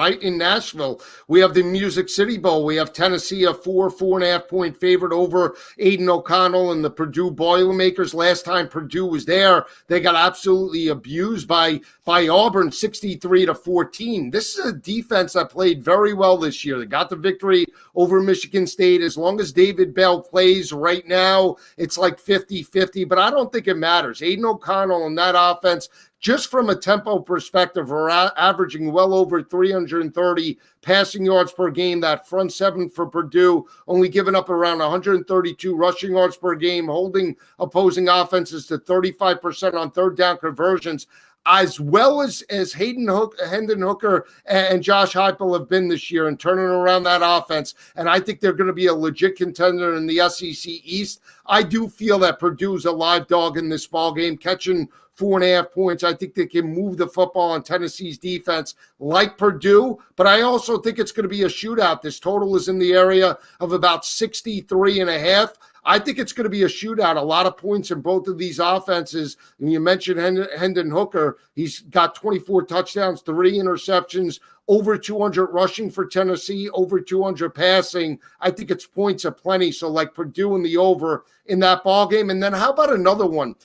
right? In Nashville, we have the Music City Bowl. We have Tennessee, a 4.5 point favorite over Aiden O'Connell and the Purdue Boilermakers. Last time Purdue was there, they got absolutely abused by Auburn, 63-14. This is a defense that played very well this year. They got the victory over Michigan State. As long as David Bell plays right now, it's like 50-50, but I don't think it matters. Aiden O'Connell and that offense, just from a tempo perspective, are averaging well over 330 passing yards per game. That front seven for Purdue only giving up around 132 rushing yards per game, holding opposing offenses to 35% on third down conversions, as well as Hendon Hooker and Josh Heupel have been this year and turning around that offense. And I think they're going to be a legit contender in the SEC East. I do feel that Purdue's a live dog in this ball game, catching 4.5 points. I think they can move the football on Tennessee's defense like Purdue, but I also think it's going to be a shootout. This total is in the area of about 63.5. I think it's going to be a shootout. A lot of points in both of these offenses. And you mentioned Hendon Hooker. He's got 24 touchdowns, 3 interceptions, over 200 rushing for Tennessee, over 200 passing. I think it's points aplenty. So like Purdue in the over in that ball game. And then how about another one?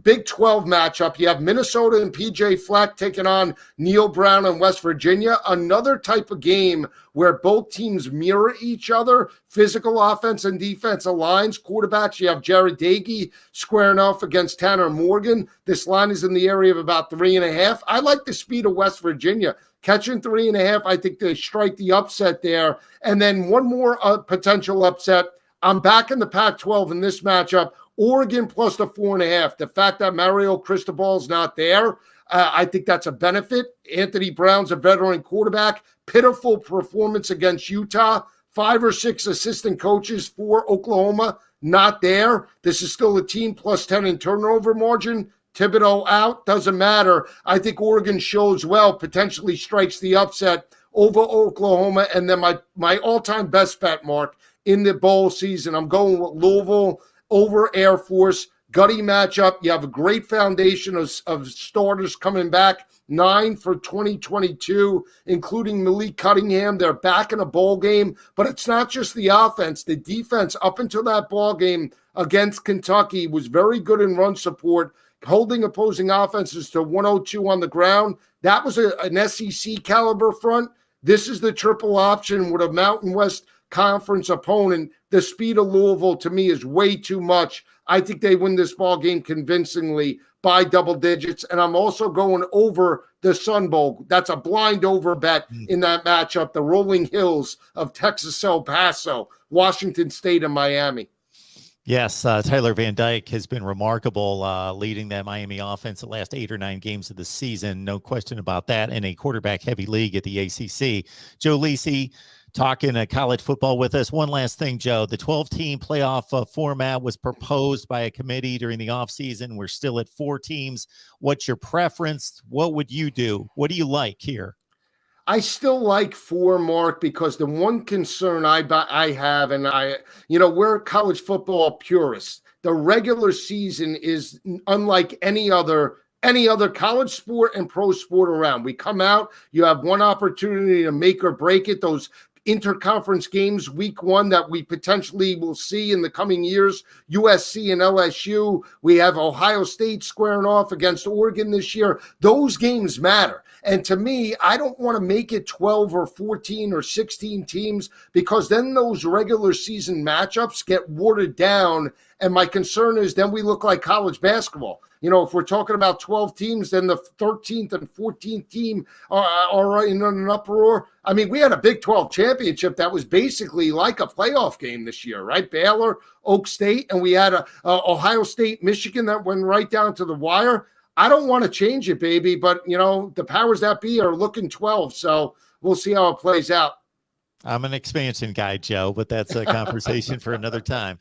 Big 12 matchup. You have Minnesota and PJ Fleck taking on Neil Brown and West Virginia. Another type of game where both teams mirror each other. Physical offense and defensive lines. Quarterbacks, you have Jared Dagey squaring off against Tanner Morgan. This line is in the area of about 3.5. I like the speed of West Virginia. Catching 3.5, I think they strike the upset there. And then one more potential upset. I'm back in the Pac-12 in this matchup. Oregon plus the 4.5. The fact that Mario Cristobal's not there, I think that's a benefit. Anthony Brown's a veteran quarterback. Pitiful performance against Utah. 5 or 6 assistant coaches for Oklahoma not there. This is still a team plus 10 in turnover margin. Thibodeau out, doesn't matter. I think Oregon shows well, potentially strikes the upset over Oklahoma. And then my all-time best bet, Mark, in the bowl season, I'm going with Louisville over Air Force. Gutty matchup. You have a great foundation of starters coming back, 9 for 2022, including Malik Cunningham. They're back in a bowl game, but it's not just the offense. The defense up until that ball game against Kentucky was very good in run support, holding opposing offenses to 102 on the ground. That was an SEC caliber front. This is the triple option with a Mountain West Conference opponent. The speed of Louisville to me is way too much. I think they win this ball game convincingly by double digits. And I'm also going over the Sun Bowl. That's a blind over bet in that matchup. The Rolling Hills of Texas El Paso, Washington State, and Miami. Yes, Tyler Van Dyke has been remarkable leading that Miami offense the last 8 or 9 games of the season. No question about that. In a quarterback-heavy league at the ACC. Joe Lisi talking college football with us. One last thing, Joe. The 12-team playoff format was proposed by a committee during the offseason. We're still at 4 teams. What's your preference? What would you do? What do you like here? I still like 4, Mark, because the one concern I have, and we're college football purists. The regular season is unlike any other college sport and pro sport around. We come out, you have one opportunity to make or break it. Those interconference games week 1 that we potentially will see in the coming years, USC and LSU. We have Ohio State squaring off against Oregon this year. Those games matter. And to me, I don't want to make it 12 or 14 or 16 teams, because then those regular season matchups get watered down. And my concern is then we look like college basketball. If we're talking about 12 teams, then the 13th and 14th team are in an uproar. I mean, we had a Big 12 championship that was basically like a playoff game this year, right? Baylor, Oak State, and we had a Ohio State, Michigan that went right down to the wire. I don't want to change it, baby, but, the powers that be are looking 12, so we'll see how it plays out. I'm an expansion guy, Joe, but that's a conversation for another time.